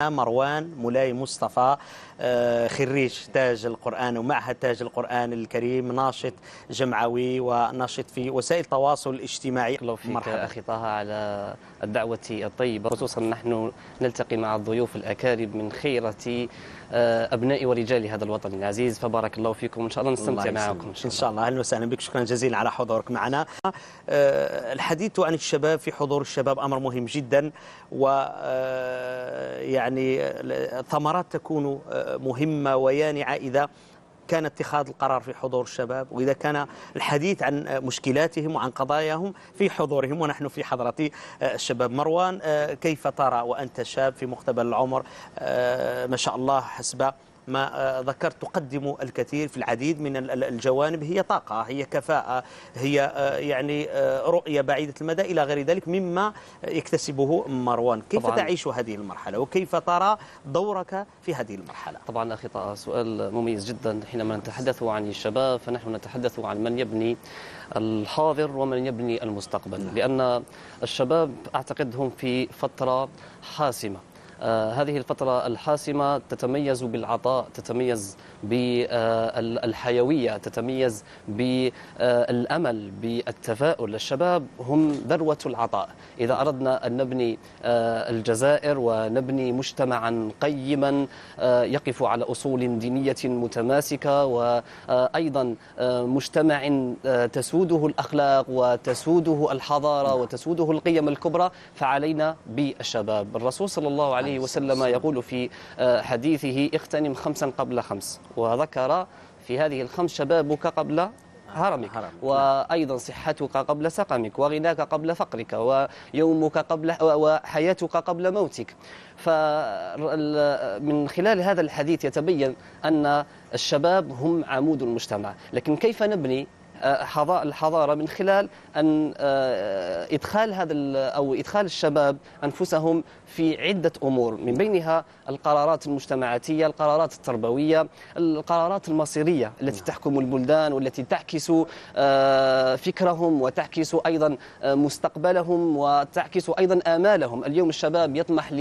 مروان مولاي مصطفى، خريج تاج القرآن ومعهد تاج القرآن الكريم، ناشط جمعوي وناشط في وسائل التواصل الاجتماعي. الله فيك مرحبا أخي طه على الدعوة الطيبة، خصوصا نحن نلتقي مع الضيوف الأكارم من خيرة أبناء ورجال هذا الوطن العزيز، فبارك الله فيكم، إن شاء الله نستمتع معكم إن شاء الله. أهلا وسهلا بك، شكرا جزيلا على حضورك معنا. الحديث عن الشباب في حضور الشباب أمر مهم جدا، و يعني ثمرات تكون مهمة ويانعة إذا كان اتخاذ القرار في حضور الشباب، وإذا كان الحديث عن مشكلاتهم وعن قضاياهم في حضورهم ونحن في حضرة الشباب. مروان، كيف ترى وأنت شاب في مقتبل العمر، ما شاء الله حسب ما ذكرت تقدم الكثير في العديد من الجوانب، هي طاقة، هي كفاءة، هي يعني رؤية بعيدة المدى إلى غير ذلك مما يكتسبه مروان. كيف تعيش هذه المرحلة وكيف ترى دورك في هذه المرحلة؟ طبعا أخي طه، سؤال مميز جدا. حينما نتحدث عن الشباب فنحن نتحدث عن من يبني الحاضر ومن يبني المستقبل، لأن الشباب أعتقد هم في فترة حاسمة. هذه الفترة الحاسمة تتميز بالعطاء، تتميز بالحيوية، تتميز بالأمل، بالتفاؤل. الشباب هم ذروة العطاء. إذا أردنا أن نبني الجزائر ونبني مجتمعا قيما يقف على أصول دينية متماسكة، وأيضا مجتمع تسوده الأخلاق وتسوده الحضارة وتسوده القيم الكبرى، فعلينا بالشباب. الرسول صلى الله عليه وسلم يقول في حديثه: اغتنم 5 قبل 5، وذكر في هذه ال5 شبابك قبل هرمك، وأيضا صحتك قبل سقمك، وغناك قبل فقرك، ويومك قبل وحياتك قبل موتك. فمن خلال هذا الحديث يتبين أن الشباب هم عمود المجتمع. لكن كيف نبني الحضارة؟ من خلال أن إدخال إدخال الشباب أنفسهم في عدة أمور، من بينها القرارات المجتمعاتية، القرارات التربوية، القرارات المصيرية التي تحكم البلدان والتي تعكس فكرهم وتعكس أيضا مستقبلهم وتعكس أيضا آمالهم. اليوم الشباب يطمح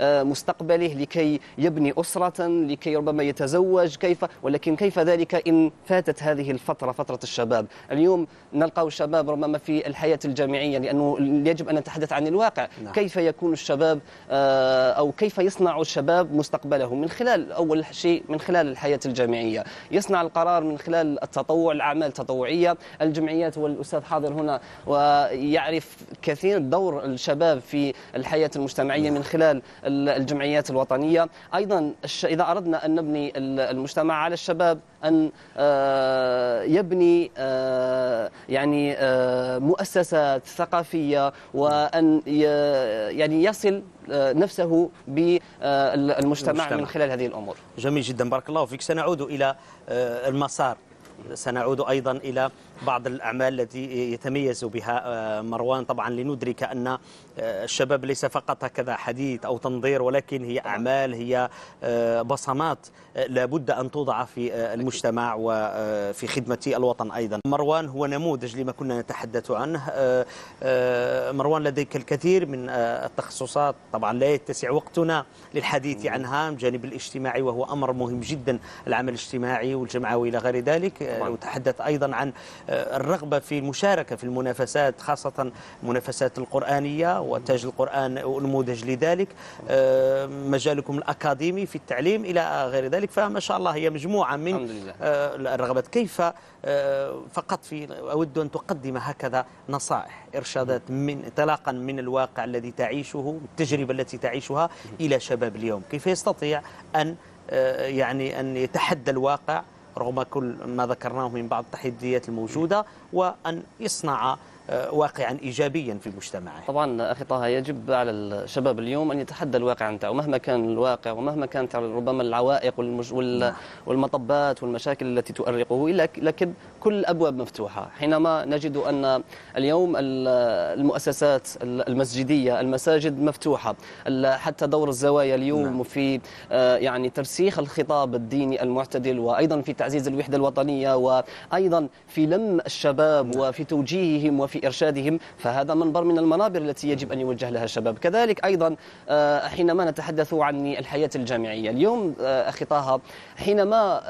لمستقبله لكي يبني أسرة، لكي ربما يتزوج، ولكن كيف ذلك إن فاتت هذه الفترة، فترة الشباب؟ اليوم نلقى الشباب ربما في الحياة الجامعية، لأنه يجب أن نتحدث عن الواقع. كيف يكون الشباب أو كيف يصنع الشباب مستقبلهم؟ من خلال أول شيء من خلال الحياة الجامعية، يصنع القرار من خلال التطوع، الأعمال التطوعية، الجمعيات. والأستاذ حاضر هنا ويعرف كثير دور الشباب في الحياة المجتمعية من خلال الجمعيات الوطنية. أيضا إذا أردنا أن نبني المجتمع، على الشباب أن يبني يعني مؤسسات ثقافية، وأن يعني يصل نفسه بالمجتمع من خلال هذه الأمور. جميل جدا، بارك الله فيك. سنعود إلى المسار، سنعود أيضا إلى بعض الأعمال التي يتميز بها مروان، طبعا لندرك أن الشباب ليس فقط هكذا حديث أو تنظير، ولكن هي أعمال، هي بصمات لابد أن توضع في المجتمع وفي خدمة الوطن أيضا. مروان هو نموذج لما كنا نتحدث عنه. مروان لديك الكثير من التخصصات، طبعا لا يتسع وقتنا للحديث عنها، من الجانب الاجتماعي وهو أمر مهم جدا، العمل الاجتماعي والجمعوي إلى غير ذلك. وتحدث أيضا عن الرغبة في المشاركة في المنافسات، خاصة المنافسات القرآنية، وتاج القرآن نموذج لذلك. مجالكم الأكاديمي في التعليم إلى غير ذلك، فما شاء الله هي مجموعة من الرغبات. كيف فقط أود أن تقدم هكذا نصائح، إرشادات انطلاقا من الواقع الذي تعيشه، التجربة التي تعيشها، إلى شباب اليوم، كيف يستطيع أن يعني أن يتحدى الواقع رغم كل ما ذكرناه من بعض التحديات الموجودة، وأن يصنع واقعا إيجابيا في مجتمعه؟ طبعا أخي طه، يجب على الشباب اليوم أن يتحدى الواقع نتاعو مهما كان الواقع ومهما كانت ربما العوائق والمطبات والمشاكل التي تؤرقه، لكن كل الأبواب مفتوحة. حينما نجد أن اليوم المؤسسات المسجدية، المساجد مفتوحة، حتى دور الزوايا اليوم في يعني ترسيخ الخطاب الديني المعتدل، وأيضا في تعزيز الوحدة الوطنية، وأيضا في لم الشباب وفي توجيههم وفي وفي إرشادهم، فهذا منبر من المنابر التي يجب أن يوجه لها الشباب. كذلك أيضا حينما نتحدث عن الحياة الجامعية اليوم أخي طه، حينما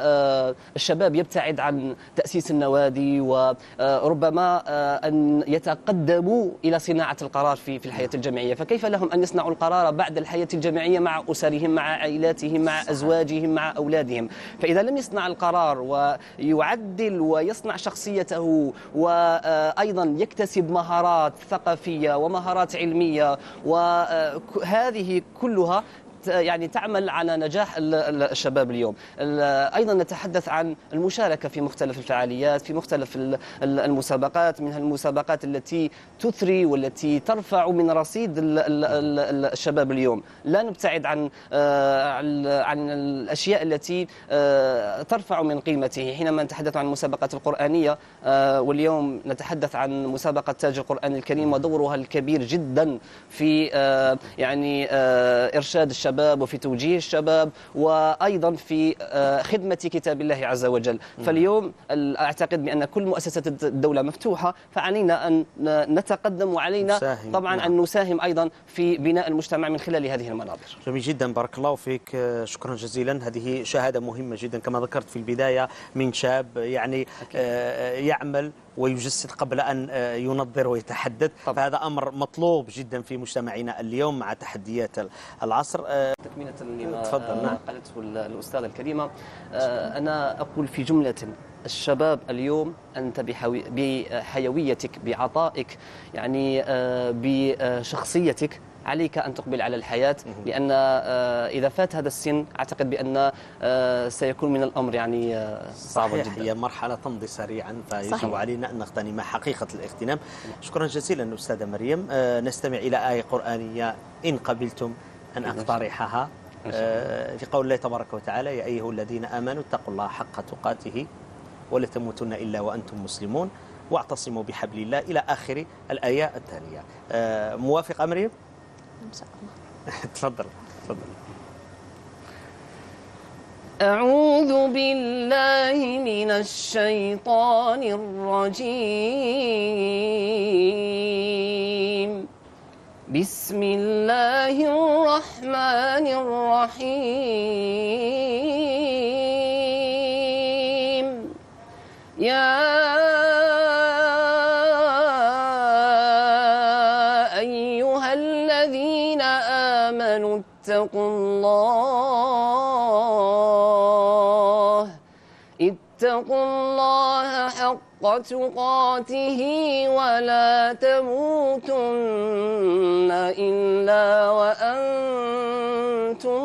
الشباب يبتعد عن تأسيس النوادي وربما أن يتقدموا إلى صناعة القرار في الحياة الجامعية، فكيف لهم أن يصنعوا القرار بعد الحياة الجامعية مع أسرهم، مع عائلاتهم، مع أزواجهم، مع أولادهم؟ فإذا لم يصنع القرار ويعدل ويصنع شخصيته وأيضا يكتسب مهارات ثقافية ومهارات علمية، وهذه كلها يعني تعمل على نجاح الشباب اليوم. أيضا نتحدث عن المشاركة في مختلف الفعاليات، في مختلف المسابقات، منها المسابقات التي تثري والتي ترفع من رصيد الشباب اليوم. لا نبتعد عن الأشياء التي ترفع من قيمته. حينما نتحدث عن المسابقات القرآنية، واليوم نتحدث عن مسابقة تاج القرآن الكريم ودورها الكبير جدا في يعني إرشاد الشباب وفي توجيه الشباب وأيضا في خدمة كتاب الله عز وجل. فاليوم أعتقد بأن كل مؤسسات الدولة مفتوحة، فعلينا أن نتقدم وعلينا طبعا أن نساهم أيضا في بناء المجتمع من خلال هذه المنابر. جميل جدا، بارك الله فيك، شكرا جزيلا. هذه شهادة مهمة جدا كما ذكرت في البداية من شاب يعني يعمل ويجسد قبل أن ينظر ويتحدث. فهذا أمر مطلوب جدا في مجتمعنا اليوم مع تحديات العصر. تكملة لما قالته الأستاذة الكريمة، أنا أقول في جملة: الشباب اليوم أنت بحيويتك، بعطائك، يعني بشخصيتك، عليك أن تقبل على الحياة، لأن إذا فات هذا السن أعتقد بأن سيكون من الأمر يعني صعب جدا. هي مرحلة تمضي سريعا، فيجب علينا أن نغتنم حقيقة الاغتنام. شكرا جزيلا أستاذة مريم. نستمع إلى آية قرآنية إن قبلتم أن أقترحها في قول الله تبارك وتعالى: يا أيها الذين آمنوا اتقوا الله حق تقاته ولا تموتن إلا وأنتم مسلمون واعتصموا بحبل الله، إلى آخر الآية التالية. موافق مريم؟ إن شاء الله. تفضل. أعوذ بالله من الشيطان الرجيم. بسم الله الرحمن الرحيم. يا أيها الذين آمنوا اتقوا الله حق تقاته ولا تموتن إلا وأنتم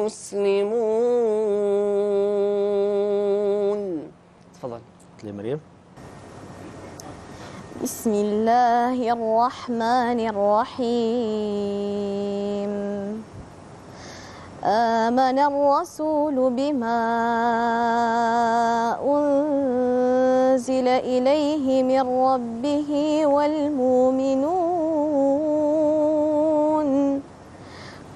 مسلمون. تفضل مريم. بسم الله الرحمن الرحيم. آمن الرسول بما أنزل إليه من ربه والمؤمنون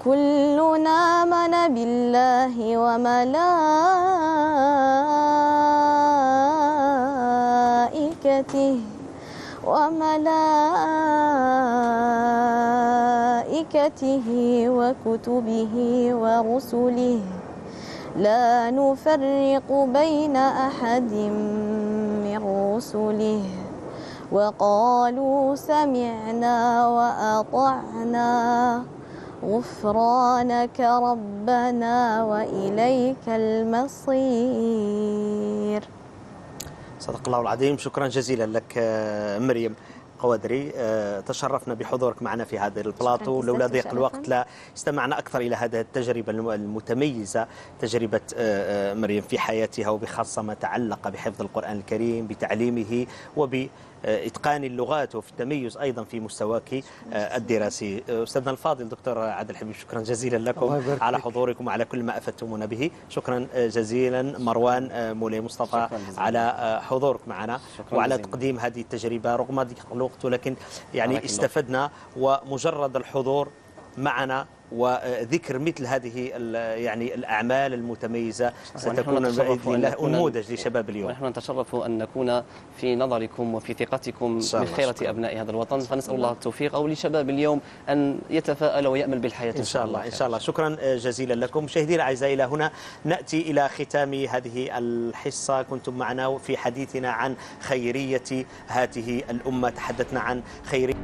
كل آمن بالله وملائكته وكتبه ورسله لا نفرق بين أحد من رسله وقالوا سمعنا وأطعنا غفرانك ربنا وإليك المصير. صدق الله العظيم. شكرا جزيلا لك مريم قوادري، تشرفنا بحضورك معنا في هذا البلاطو. لولا ضيق الوقت لا استمعنا أكثر إلى هذه التجربة المتميزة، تجربة مريم في حياتها وبخاصة ما تعلق بحفظ القرآن الكريم، بتعليمه وبإتقان اللغات، وفي التميز أيضا في مستواك الدراسي. أستاذنا الفاضل دكتور عادل حبيب، شكرا جزيلا لكم على حضوركم وعلى كل ما أفدتمونا به. شكرا جزيلا مروان مولاي مصطفى على حضورك معنا وعلى تقديم هذه التجربة رغم ضيق الوقت، ولكن يعني استفدنا، ومجرد الحضور معنا وذكر مثل هذه يعني الأعمال المتميزة ستكون ونحن بإذن نتشرف أن الله نكون أنموذج لشباب اليوم. ونحن نتشرف أن نكون في نظركم وفي ثقتكم إن شاء من الله. خيرة شكرا. أبناء هذا الوطن، فنسأل الله التوفيق أو لشباب اليوم أن يتفاءل ويأمل بالحياة إن شاء الله. إن خير. شاء الله. شكرا جزيلا لكم. مشاهدينا الأعزاء، إلى هنا نأتي إلى ختام هذه الحصة. كنتم معنا في حديثنا عن خيرية هذه الأمة، تحدثنا عن خيرية